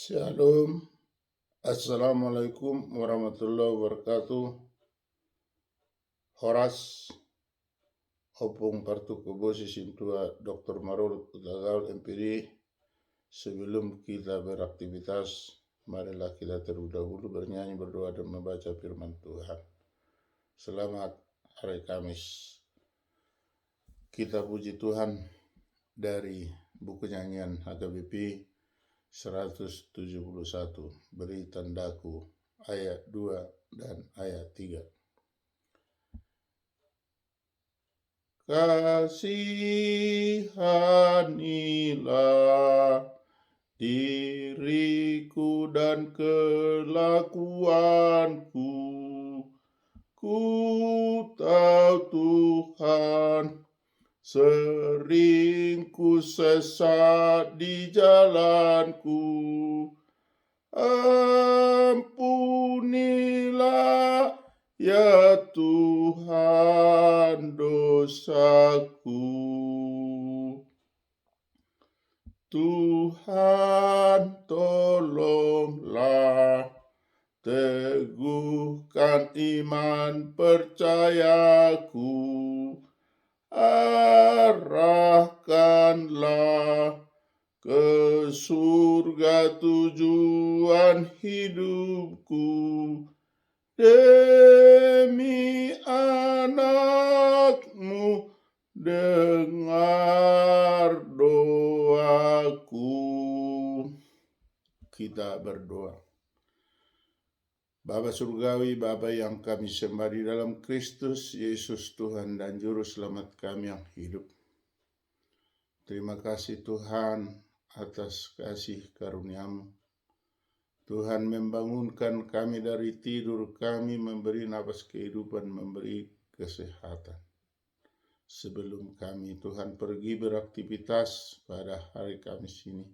Shalom, Assalamualaikum warahmatullahi wabarakatuh. Horas, opung partu kebosi sintua Dr. Marul Utagaul MPD. Sebelum kita beraktivitas, marilah kita terlebih dahulu bernyanyi, berdoa, dan membaca firman Tuhan. Selamat hari Kamis. Kita puji Tuhan dari buku nyanyian HKBP 171, beri tandaku, ayat 2 dan ayat 3. Kasihanilah diriku dan kelakuanku. Ku tahu Tuhan, sering ku sesat di jalanku. Ampunilah ya Tuhan dosaku. Tuhan tolonglah, teguhkan iman percayaku. Arahkanlah ke surga tujuan hidupku. Demi anakmu, dengar doaku. Kita berdoa. Bapa Surgawi, Bapa yang kami sembah di dalam Kristus Yesus Tuhan dan Juru Selamat kami yang hidup. Terima kasih Tuhan atas kasih karunia-Mu. Tuhan membangunkan kami dari tidur kami, memberi nafas kehidupan, memberi kesehatan. Sebelum kami Tuhan pergi beraktivitas pada hari Kamis ini,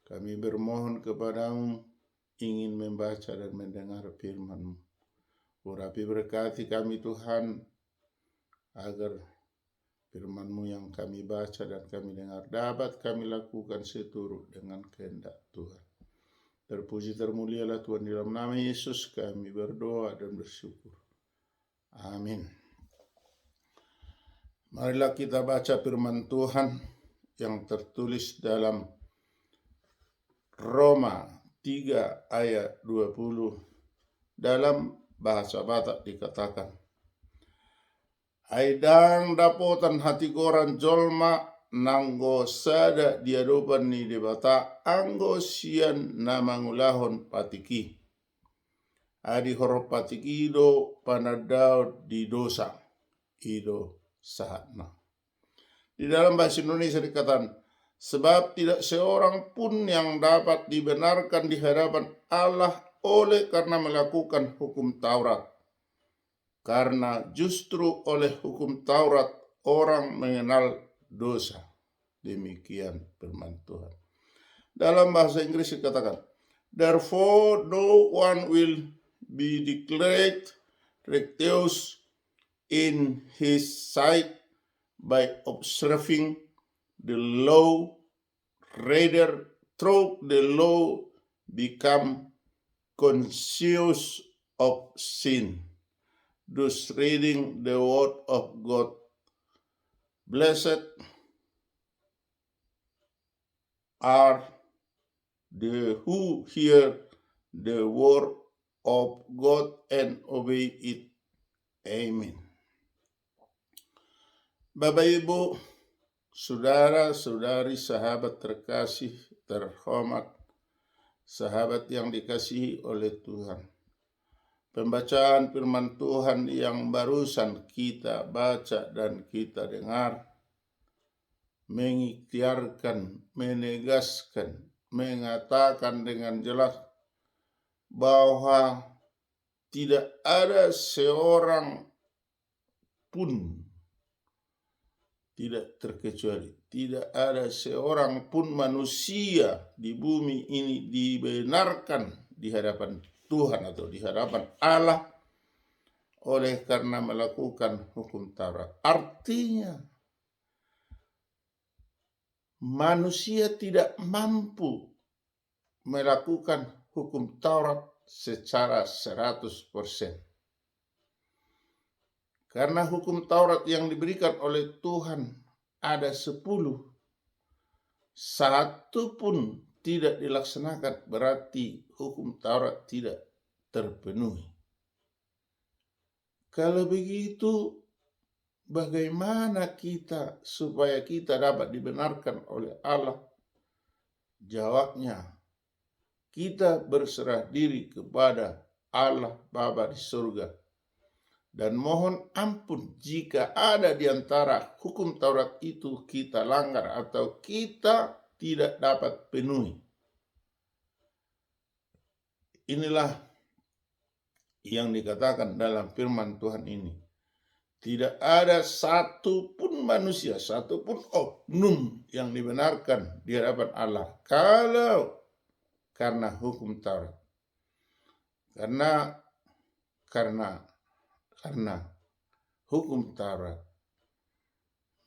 kami bermohon kepadamu, ingin membaca dan mendengar firman-Mu. Urapi berkati kami Tuhan, agar firman-Mu yang kami baca dan kami dengar dapat kami lakukan seturut dengan kehendak Tuhan. Terpuji termulialah Tuhan, di dalam nama Yesus kami berdoa dan bersyukur. Amin. Marilah kita baca firman Tuhan yang tertulis dalam Roma 3 ayat 20. Dalam bahasa Batak dikatakan, Aidang dapotan hati koran jolma nanggo sada diadopan ni debata anggo sian namangulahon patiki. Adi horo patiki do panadao di dosa ido sahatna. Di dalam bahasa Indonesia dikatakan, sebab tidak seorang pun yang dapat dibenarkan di hadapan Allah oleh karena melakukan hukum Taurat. Karena justru oleh hukum Taurat orang mengenal dosa. Demikian firman Tuhan. Dalam bahasa Inggris dikatakan, therefore no one will be declared righteous in his sight by observing the law, rather through the law become conscious of sin. Thus reading the word of God. Blessed are the who hear the word of God and obey it. Amen. Bapak Ibu, saudara-saudari, sahabat terkasih, terhormat, sahabat yang dikasihi oleh Tuhan. Pembacaan firman Tuhan yang barusan kita baca dan kita dengar mengikhtiarkan, menegaskan, mengatakan dengan jelas bahwa tidak ada seorang pun, tidak terkecuali, tidak ada seorang pun manusia di bumi ini dibenarkan di hadapan Tuhan atau di hadapan Allah oleh karena melakukan hukum Taurat. Artinya manusia tidak mampu melakukan hukum Taurat secara 100%. Karena hukum Taurat yang diberikan oleh Tuhan ada 10. Satu pun tidak dilaksanakan, berarti hukum Taurat tidak terpenuhi. Kalau begitu, bagaimana kita supaya kita dapat dibenarkan oleh Allah? Jawabnya, kita berserah diri kepada Allah Bapa di surga dan mohon ampun jika ada di antara hukum Taurat itu kita langgar atau kita tidak dapat penuhi. Inilah yang dikatakan dalam firman Tuhan ini. Tidak ada satupun manusia, satupun oknum yang dibenarkan di hadapan Allah kalau karena hukum Taurat. Karena hukum Taurat,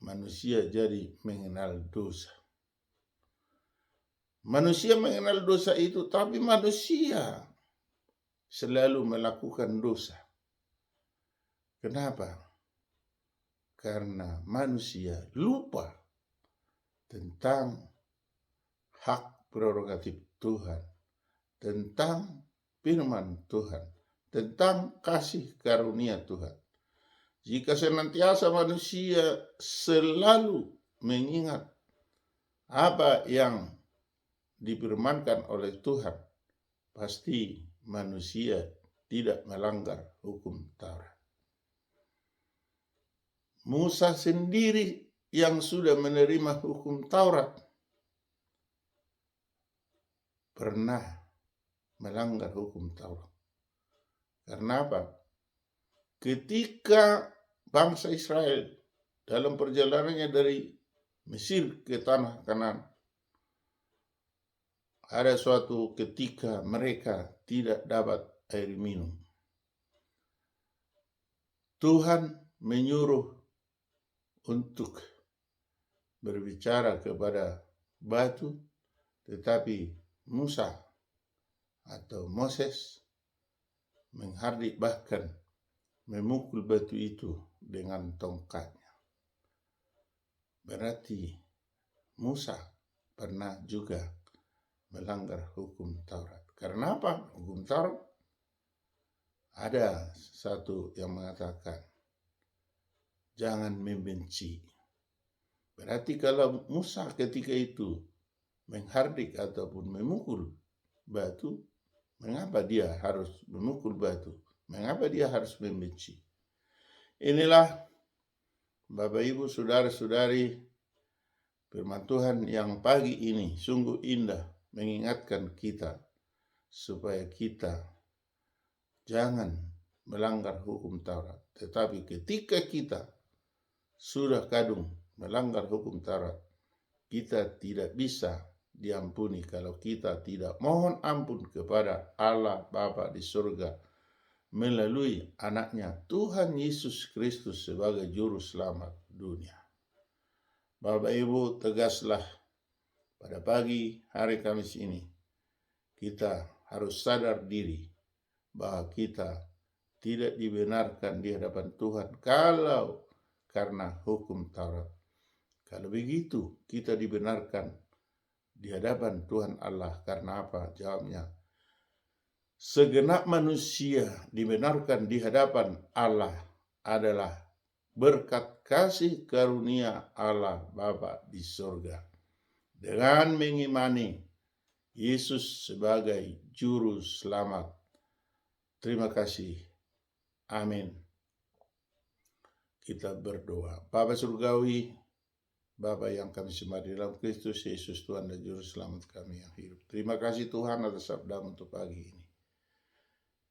manusia jadi mengenal dosa. Manusia mengenal dosa itu, tapi manusia selalu melakukan dosa. Kenapa? Karena manusia lupa tentang hak prerogatif Tuhan, tentang firman Tuhan, tentang kasih karunia Tuhan. Jika senantiasa manusia selalu mengingat apa yang difirmankan oleh Tuhan, pasti manusia tidak melanggar hukum Taurat. Musa sendiri yang sudah menerima hukum Taurat pernah melanggar hukum Taurat. Karena apa? Ketika bangsa Israel dalam perjalanannya dari Mesir ke tanah Kanaan, ada suatu ketika mereka tidak dapat air minum. Tuhan menyuruh untuk berbicara kepada batu, tetapi Musa atau Moses menghardik, bahkan memukul batu itu dengan tongkatnya. Berarti Musa pernah juga melanggar hukum Taurat. Karena apa? Hukum Taurat ada satu yang mengatakan jangan membenci. Berarti kalau Musa ketika itu menghardik ataupun memukul batu, mengapa dia harus memukul batu? Mengapa dia harus membenci? Inilah Bapak Ibu Saudara-saudari, firman Tuhan yang pagi ini sungguh indah mengingatkan kita supaya kita jangan melanggar hukum Taurat. Tetapi ketika kita sudah kadung melanggar hukum Taurat, kita tidak bisa diampuni kalau kita tidak mohon ampun kepada Allah Bapa di surga melalui anaknya Tuhan Yesus Kristus sebagai juru selamat dunia. Bapak Ibu, tegaslah pada pagi hari Kamis ini kita harus sadar diri bahwa kita tidak dibenarkan di hadapan Tuhan kalau karena hukum Taurat. Kalau begitu kita dibenarkan di hadapan Tuhan Allah karena apa? Jawabnya, segenap manusia dibenarkan di hadapan Allah adalah berkat kasih karunia Allah Bapa di surga. Dengan mengimani Yesus sebagai juru selamat. Terima kasih. Amin. Kita berdoa. Bapa surgawi, Bapa yang kami sembah di dalam Kristus Yesus Tuhan dan juru selamat kami yang hidup. Terima kasih Tuhan atas sabda-Mu untuk pagi ini.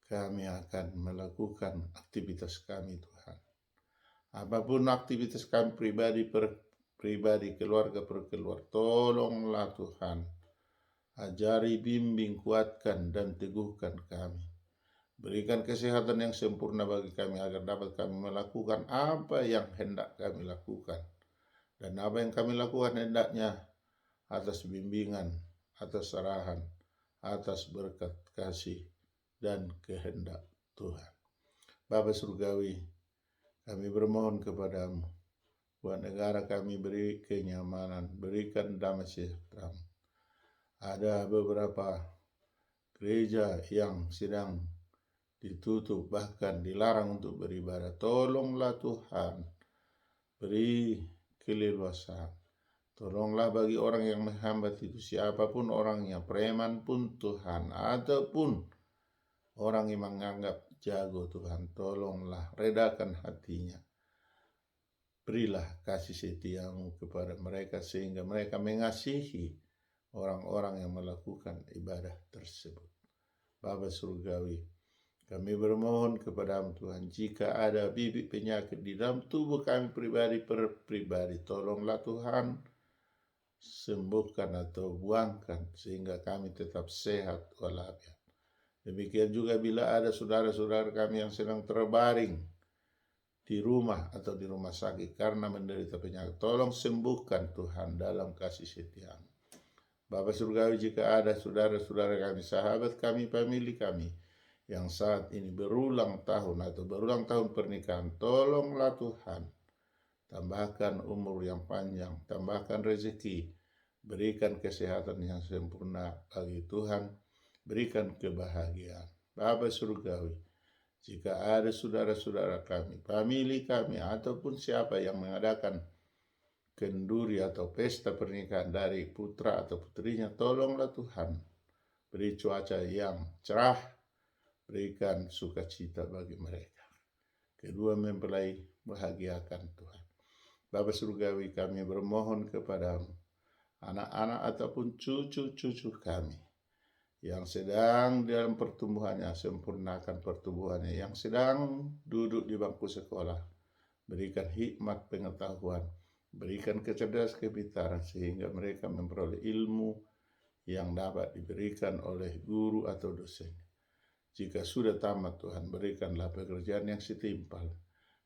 Kami akan melakukan aktivitas kami Tuhan. Apapun aktivitas kami pribadi, keluarga per keluarga, tolonglah Tuhan. Ajari, bimbing, kuatkan dan teguhkan kami. Berikan kesehatan yang sempurna bagi kami agar dapat kami melakukan apa yang hendak kami lakukan. Dan apa yang kami lakukan hendaknya atas bimbingan, atas arahan, atas berkat kasih dan kehendak Tuhan. Bapa Surgawi, kami bermohon kepadamu, buat negara kami beri kenyamanan, berikan damai sejahtera. Ada beberapa gereja yang sedang ditutup, bahkan dilarang untuk beribadah. Tolonglah Tuhan, beri keleluasaan. Tolonglah bagi orang yang menghambat itu, siapapun orangnya, preman pun Tuhan, ataupun orang yang menganggap jago Tuhan, tolonglah redakan hatinya. Berilah kasih setiamu kepada mereka sehingga mereka mengasihi orang-orang yang melakukan ibadah tersebut. Bapa Surgawi, kami bermohon kepadamu Tuhan, jika ada bibit penyakit di dalam tubuh kami pribadi per pribadi, tolonglah Tuhan, sembuhkan atau buangkan sehingga kami tetap sehat walafiat. Demikian juga bila ada saudara-saudara kami yang sedang terbaring di rumah atau di rumah sakit karena menderita penyakit, tolong sembuhkan Tuhan dalam kasih setiamu. Bapa Surgawi, jika ada saudara-saudara kami, sahabat kami, famili kami yang saat ini berulang tahun atau berulang tahun pernikahan, tolonglah Tuhan, tambahkan umur yang panjang, tambahkan rezeki, berikan kesehatan yang sempurna bagi Tuhan, berikan kebahagiaan. Bapa Surgawi, jika ada saudara-saudara kami, famili kami, ataupun siapa yang mengadakan kenduri atau pesta pernikahan dari putra atau putrinya, tolonglah Tuhan, beri cuaca yang cerah, berikan sukacita bagi mereka. Kedua mempelai bahagiakan Tuhan. Bapa Surgawi, kami bermohon kepadamu, anak-anak ataupun cucu-cucu kami yang sedang dalam pertumbuhannya, sempurnakan pertumbuhannya, yang sedang duduk di bangku sekolah, berikan hikmat pengetahuan, berikan kecerdasan kepintaran sehingga mereka memperoleh ilmu yang dapat diberikan oleh guru atau dosen. Jika sudah tamat, Tuhan, berikanlah pekerjaan yang setimpal.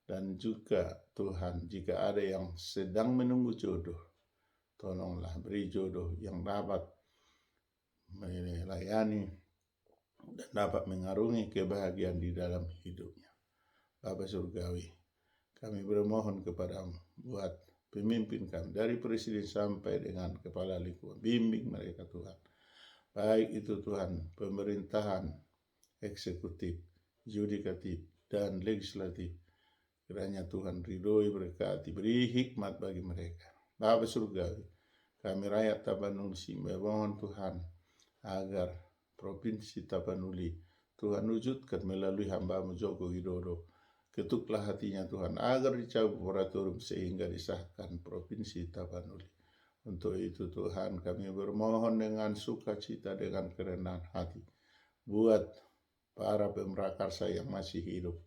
Dan juga Tuhan, jika ada yang sedang menunggu jodoh, tolonglah beri jodoh yang dapat melayani dan dapat mengarungi kebahagiaan di dalam hidupnya. Bapa Surgawi, kami bermohon kepadamu buat pemimpin kami, dari presiden sampai dengan kepala lingkungan, bimbing mereka Tuhan. Baik itu Tuhan, pemerintahan, eksekutif, yudikatif, dan legislatif. Kiranya Tuhan ridhoi, berkati, beri hikmat bagi mereka. Bapa Surgawi, kami rakyat Tapanuli memohon Tuhan agar Provinsi Tapanuli Tuhan wujudkan melalui hamba-Mu Joko Widodo. Ketuklah hatinya Tuhan agar dicabut moratorium sehingga disahkan Provinsi Tapanuli. Untuk itu Tuhan, kami bermohon dengan sukacita, dengan kerendahan hati, buat para pemrakarsa yang masih hidup,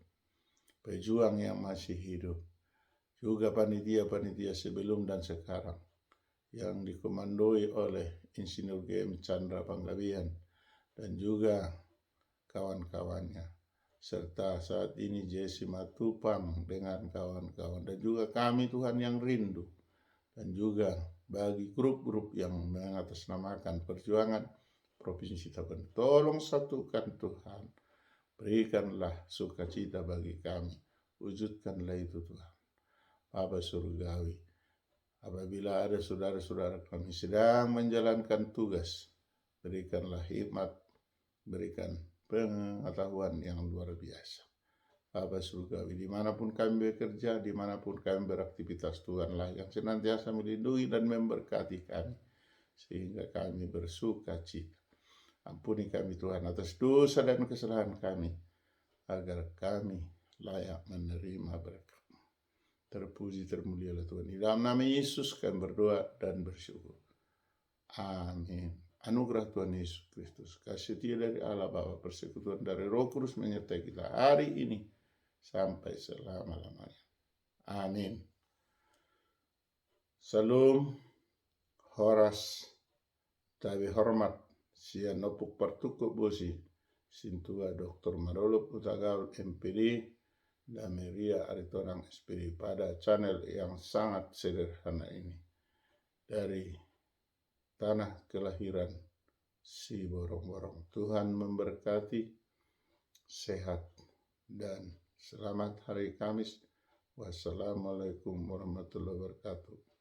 pejuang yang masih hidup, juga panitia-panitia sebelum dan sekarang yang dikomandoi oleh Insinyur GM Chandra Panggabean dan juga kawan-kawannya, serta saat ini Jesse Matupang dengan kawan-kawan, dan juga kami Tuhan yang rindu, dan juga bagi grup-grup yang mengatasnamakan perjuangan Provinsi Tapanuli. Tolong satukan Tuhan, berikanlah sukacita bagi kami, wujudkanlah itu Tuhan. Bapa Surgawi, apabila ada saudara-saudara kami sedang menjalankan tugas, berikanlah hikmat, berikan pengetahuan yang luar biasa. Bapa Surgawi, dimanapun kami bekerja, dimanapun kami beraktivitas, Tuhanlah yang senantiasa melindungi dan memberkati kami, sehingga kami bersuka cita. Ampuni kami Tuhan atas dosa dan kesalahan kami, agar kami layak menerima berkat. Terpuji termulialah Tuhan. Di dalam nama Yesus kami berdoa dan bersyukur. Amin. Anugerah Tuhan Yesus Kristus, kasih setia dari Allah Bapa, persekutuan dari Roh Kudus menyertai kita hari ini sampai selama-lamanya. Amin. Salam, horas, tabi hormat, sia nopuk partukuk bosi, sintua Dr. Marolop Utagaul MPD, dan Maria Aritonang SPD pada channel yang sangat sederhana ini, dari tanah kelahiran si borong-borong. Tuhan memberkati, sehat, dan selamat hari Kamis. Wassalamualaikum warahmatullahi wabarakatuh.